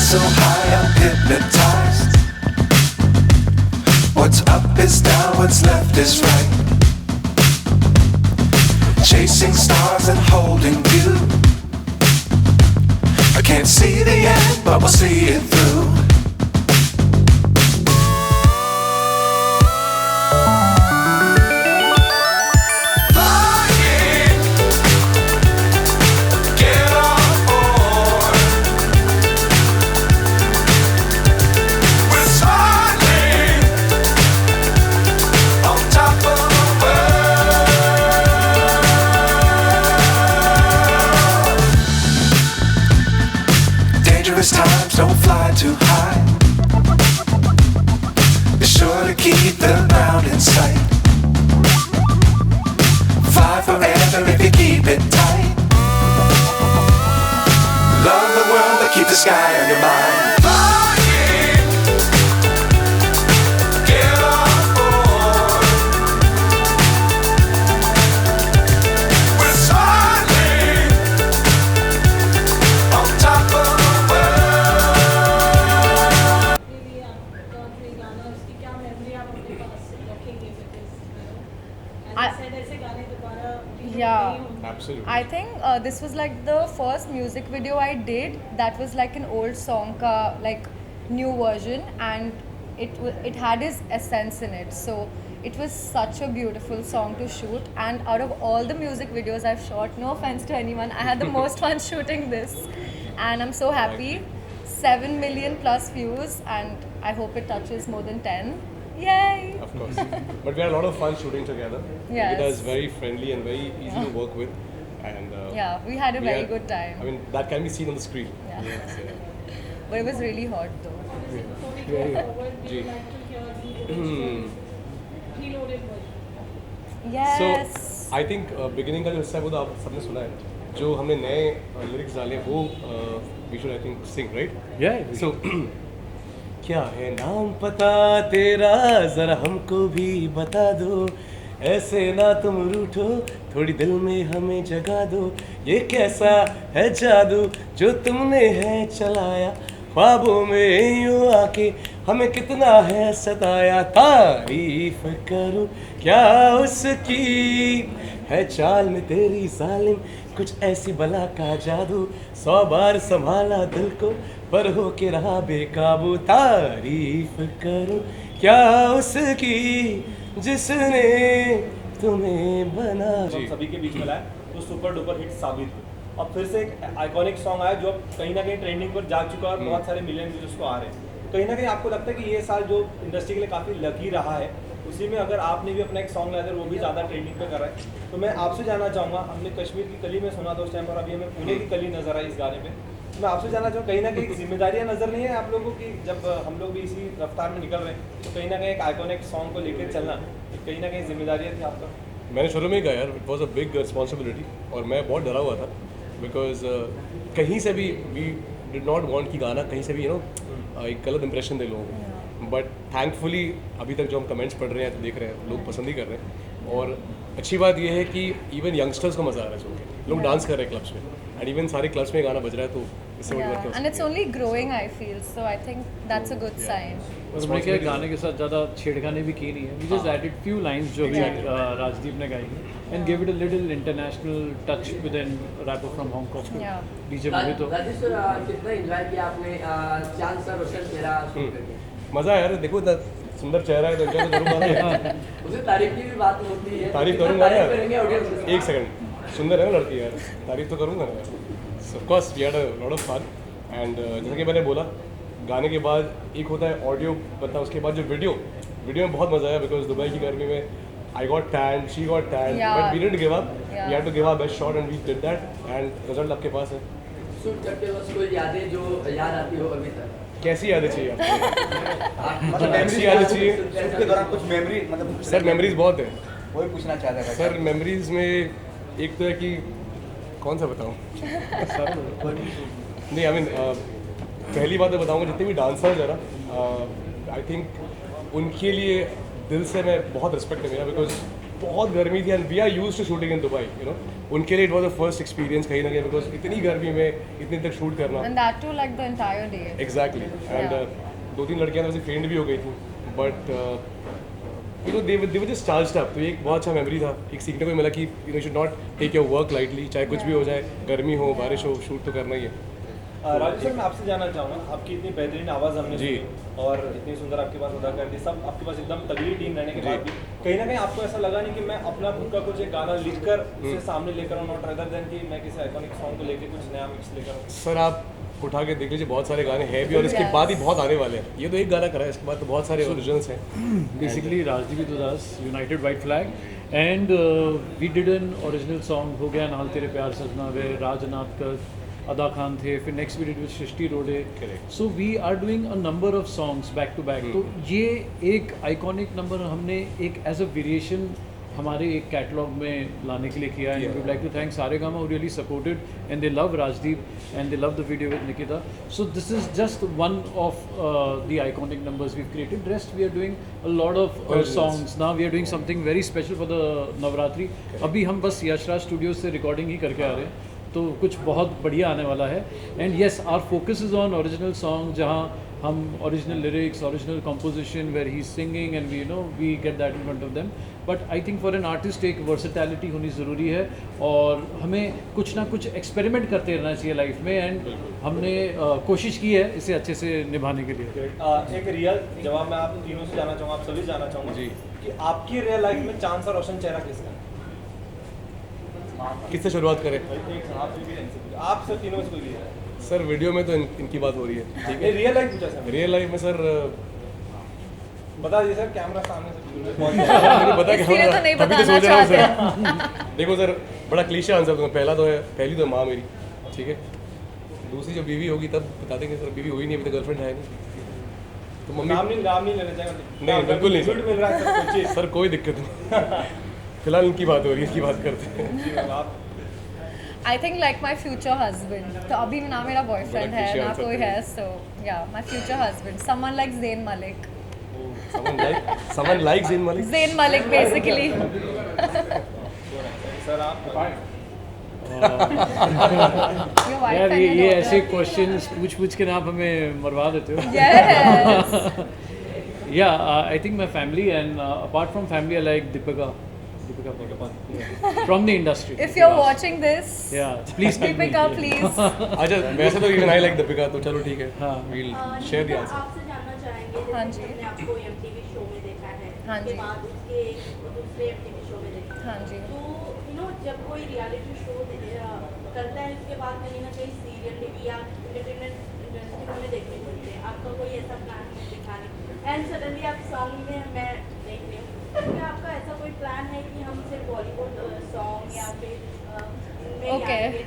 so high I'm hypnotized. What's up is down, what's left is right. Chasing stars and holding you. I can't see the end, but we'll see it through. Times don't fly too high. Be sure to keep the ground in sight. Fly forever if you keep it tight. Love the world but keep the sky on your mind. Yeah, absolutely. I think this was like the first music video I did that was like an old song ka like new version, and it had his essence in it. So it was such a beautiful song to shoot, and out of all the music videos I've shot, no offense to anyone, I had the most fun shooting this, and I'm so happy. 7 million plus views, and I hope it touches more than 10. Yay! Of course. But we had a lot of fun shooting together. Yes. Nigita is very friendly and very easy to work with. And Yeah, we had a very good time. I mean, that can be seen on the screen. Yeah. Yes, yeah. But it was really hot though. Ji. Yes. So, I think beginning का जो हिस्सा है वो तो आप सबने सुना है. जो हमने नए lyrics डाले हैं वो we should I think sing, right? Yeah. So क्या है नाम पता तेरा जरा हमको भी बता दो, ऐसे ना तुम रूठो, थोड़ी दिल में हमें जगा दो, ये कैसा है जादू जो तुमने है चलाया, ख्वाबों में यूं आके हमें कितना है सताया, तारीफ करूं क्या उसकी है चाल में तेरी जालिम, कुछ ऐसी बला का जादू, 100 बार संभाला दिल को पर हो के रहा बेकाबू, तारीफ करूं क्या उसकी जिसने तुम्हें बना। हम सभी के बीच में लाया तो सुपर डुपर हिट साबित हुई, और फिर से एक आइकॉनिक सॉन्ग आया जो कहीं ना कहीं ट्रेंडिंग पर जा चुका है और बहुत सारे मिलियन व्यूज उसको आ रहे हैं। कहीं ना कहीं आपको लगता है कि ये साल जो इंडस्ट्री के लिए काफ़ी लकी रहा है, उसी में अगर आपने भी अपना एक सॉन्ग लाया वो भी ज़्यादा ट्रेंडिंग पे कर रहा है, तो मैं आपसे जानना चाहूँगा, हमने कश्मीर की कली में सुना था उस टाइम पर, अभी हमें पुणे की कली नजर आई इस गाने में, तो मैं आपसे जानना चाहूँ कहीं ना कहीं जिम्मेदारियाँ नजर नहीं है आप लोगों की, जब हम लोग भी इसी रफ्तार में निकल रहे हैं तो कहीं ना कहीं एक आइकॉनिक सॉन्ग को लेकर चलना कहीं ना कहीं जिम्मेदारियाँ थी आपका? मैंने शुरू में ही कहा यार, it was a big responsibility, और मैं बहुत डरा हुआ था बिकॉज कहीं से भी वी डिड नॉट वांट कि गाना कहीं से भी एक गलत इंप्रेशन दे लोगों को, बट थैंकफुली अभी तक जो हम कमेंट्स पढ़ रहे हैं तो देख रहे हैं लोग पसंद ही कर रहे हैं, और अच्छी बात यह है कि इवन यंगस्टर्स को मज़ा आ रहा है, सुन के लोग डांस कर रहे हैं क्लब्स में, एंड इवन सारे क्लब्स में गाना बज रहा है, तो इससे बड़ी बात क्या हो And it's सकती है? only growing, I feel. So I think that's a good sign. हमने क्या गाने के साथ ज़्यादा छेड़खानी भी की नहीं है, we just added few lines जो भी राजदीप ने गाई and gave it a little international touch with a rapper from Hong Kong. Yeah. DJ Mohito. Rajesh sir कितना एंजॉय किया आपने चांद सा रोशन चेहरा शूट करके? मज़ा आया यार, देखो इतना सुंदर चेहरा है तो एंजॉय तो करूँगा ना। उसे तारीफ की भी बात होती है, तारीफ कितना करूँगा ना, तारीफ करेंगे ऑडियंस? एक सेकंड, सुंदर है ना लड़की यार, तारीफ तो करूँगा ना यार। Of course we had a lot of fun, and जैसा कि मैंने बोला गाने के बाद एक होता है ऑडियो बनना, उसके बाद जो वीडियो में बहुत मज़ा आया बिकॉज दुबई की गर्मी में I got tanned, she got tanned, Yeah. but we didn't give up. Yeah. We had to give our best shot and we did that, and result आपके पास है। शूट करते वक्त कोई यादें जो याद आती हो अभी तक? कैसी यादें चाहिए आपको? मतलब कैसी यादें चाहिए? शूट के दौरान कुछ मेमोरी मतलब सर मेमोरीज बहुत है। वही पूछना चाहता था सर मेमोरीज में एक तो है कि कौन सा बताऊँ? नहीं आई मीन पहली बात तो बताऊँगा, जितने भी डांसर्स है ना, आई थिंक उनके लिए दिल से मैं बहुत रिस्पेक्ट है मेरा, बिकॉज बहुत गर्मी थी and we are used to shooting in Dubai, you know. उनके लिए it was a first experience कहीं ना कहीं, बिकॉज इतनी गर्मी में इतनी देर शूट करना. And that too, like the entire day. Exactly. And Yeah. 2-3 लड़कियां तो वैसे फेंट भी हो गई थी, but you know they were just charged up. तो ये एक बहुत अच्छा मेमोरी था. एक सीखने को मिला कि you know should not take your work lightly, चाहे कुछ भी हो जाए, गर्मी हो बारिश हो, शूट तो करना ही है. राजू सर, मैं आपसे जानना चाहूँगा, आपकी इतनी बेहतरीन आवाज़ हमने जी. सुनी और इतनी सुंदर आपके पास अदाकार थी, सब आपके पास एकदम तगड़ी टीम रहने के बाद भी कहीं ना कहीं आपको ऐसा लगा नहीं कि मैं अपना खुद का कुछ एक गाना लिखकर उसे सामने लेकर आऊँ, नॉट रदर देन कि मैं किसी आइकॉनिक सॉन्ग को लेकर कुछ नया मिक्स लेकर आऊँ? सर आप उठा के देख लीजिए, बहुत सारे गाने हैं भी और इसके Yes. बाद ही बहुत आने वाले हैं. ये तो एक गाना करा है, इसके बाद तो बहुत सारे ओरिजिनल्स हैं. Basically, Rajdeep Das, United White Flag, and we did an original song, हो गया नाल तेरे प्यार सजना, वे राजनाथ का अदा खान थे, फिर next we did with Srishti Rode. Correct. So we are doing a number of songs back to back. तो ये एक आइकॉनिक नंबर हमने एक एज अ वेरिएशन हमारे एक कैटलॉग में लाने के लिए किया. And we would like to thank Saregama who really supported and they love Rajdeep and they love the video with Nikita. So this is just one of the iconic numbers we created. Rest we are doing a lot of songs. Now we are doing something very special for the Navratri. अभी हम बस Yashraj studio से recording ही करके आ रहे हैं, तो कुछ बहुत बढ़िया आने वाला है. And yes, our focus is on original song, जहाँ हम original lyrics, original composition where he singing and we we get that in front of them. But I think for an artist एक वर्सेटैलिटी होनी ज़रूरी है और हमें कुछ ना कुछ एक्सपेरिमेंट करते रहना चाहिए लाइफ में. एंड हमने कोशिश की है इसे अच्छे से निभाने के लिए. एक रियल जवाब मैं आप तीनों से जानना चाहूँगा, आप सभी जानना चाहूँगा जी. कि आपकी रियल लाइफ में चांद सा रोशन चेहरा किसका है? किससे शुरुआत करें? एक आप सर तीनों में से कोई भी है? सर वीडियो में तो इनकी बात हो रही है, ठीक है. रियल लाइफ पूछा सर. रियल लाइफ में सर बता दीजिए सर, कैमरा सामने से मुझे पता कि इसलिए तो नहीं अभी तो बताना सोच रहा हूँ चाहते सर. देखो सर, बड़ा क्लीशे आंसर दूंगा. पहली तो माँ मेरी, ठीक है. दूसरी जब बीवी होगी तब बता देंगे सर. बीवी हुई नहीं, अभी तो गर्लफ्रेंड है नहीं. तो मम्मी नाम नहीं लेना चाहेंगे? नहीं, बिल्कुल नहीं, सर. मिल रहा है सर, सोचिए. सर कोई दिक्कत नहीं. फिलहाल इनकी बात हो रही है, इसकी बात करते हैं. जी मैम, आप I think like my future husband. तो अभी ना मेरा बॉयफ्रेंड है cliche ना answer कोई था ये. है. So yeah, my future husband. Someone like Zayn Malik. Someone like Zayn Malik. Zayn Malik basically. Sir आप Your wife यार and your ये ऐसे daughter. क्वेश्चंस पूछ के ना आप हमें मरवा देते हो. Yes. Yeah, I think my family and apart from family, I like Deepika Padukone. Yeah. From the industry. If you're watching this, Yeah, please tell me. Deepika, please. अच्छा, वैसे तो even I like Deepika, तो चलो ठीक है. हाँ. We'll share the answer. आपसे जानना चाहेंगे, हाँ जैसे जी। हमने आपको MTV शो में देखा है, हाँ उसके जी। बाद उसके दूसरे MTV शो में देखा है। हाँ जी। तो जब कोई रियलिटी शो करता है, उसके बाद कहीं ना कहीं सीरियल टीवी या एंटरटेनमेंट इंडस्ट्री में देखने को मिलते हैं. आपका कोई ऐसा प्लान है दिखाने एंड सडनली आप सॉन्ग में मैं देख रही हूँ, तो क्या आपका ऐसा कोई प्लान है कि हम सिर्फ बॉलीवुड सॉन्ग या फिर Okay.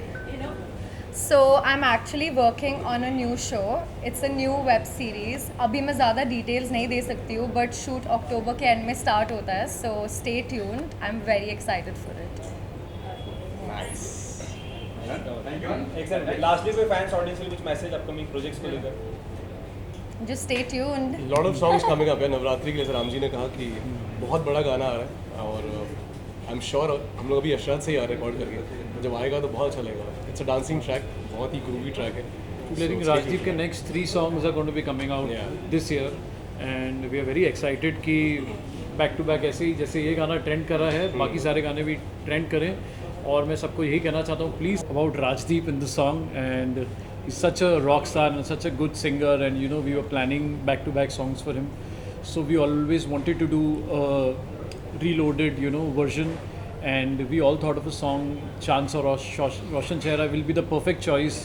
So I'm actually working on a new show. It's a new web series. अभी मैं ज़्यादा details नहीं दे सकती हूँ, but shoot अक्टूबर के end में start होता है. So stay tuned. I'm very excited for it. Excellent. Lastly कोई फैंस ऑडियंस के लिए कुछ मैसेज अपकमिंग प्रोजेक्ट्स को लेकर? Just stay tuned. Lot of songs coming up है. नवरात्रि के लिए राम जी ने कहा कि बहुत बड़ा गाना आ रहा है और आई एम श्योर हम लोग अभी यशराज से ही आ रिकॉर्ड करके, जब आएगा तो बहुत अच्छा लगेगा. इट्स अ डांसिंग ट्रैक, बहुत ही ग्रूवी ट्रैक है. I think Rajdeep के next 3 songs are going to be coming out Yeah. this year, and we are very excited कि back to back ऐसे ही जैसे ये गाना ट्रेंड कर रहा है, बाकी सारे गाने भी ट्रेंड करें. और मैं सबको यही कहना चाहता हूँ, please about Rajdeep in the song. And he's such a rock star and such a good singer, and we were planning back to back songs for him, so we always wanted to do a reloaded version, and we all thought of a song Chand Sa Roshan Chehra will be the perfect choice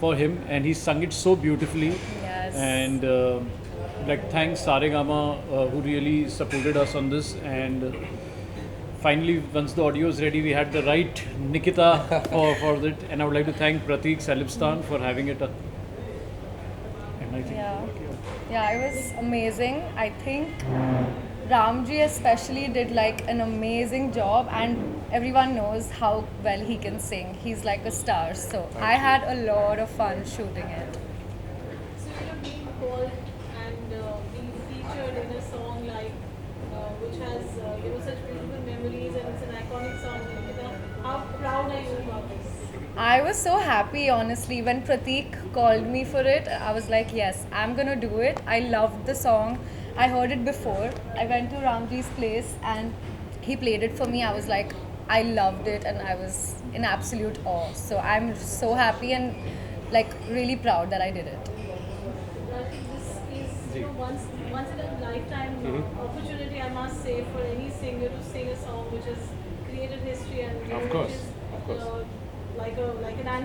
for him, and he sung it so beautifully. Yes. And thanks Saregama who really supported us on this. And finally, once the audio is ready, we had the right Nikita for it, and I would like to thank Pratik Salibstan for having it. And I think Yeah, it was amazing. I think Ramji especially did like an amazing job, and everyone knows how well he can sing. He's like a star. So I had a lot of fun shooting it. So being called and being featured in a song like which has such beautiful memories and it's an iconic song. How proud are you about this? I was so happy, honestly, when Prateek called me for it. I was like, yes, I'm gonna do it. I loved the song. I heard it before. I went to Ramji's place and he played it for me. I was like, I loved it and I was in absolute awe. So I'm so happy and like really proud that I did it. I think this is once in a lifetime opportunity, I must say, for any singer to sing a song which has created history and Of course, which is, of course. like an anthem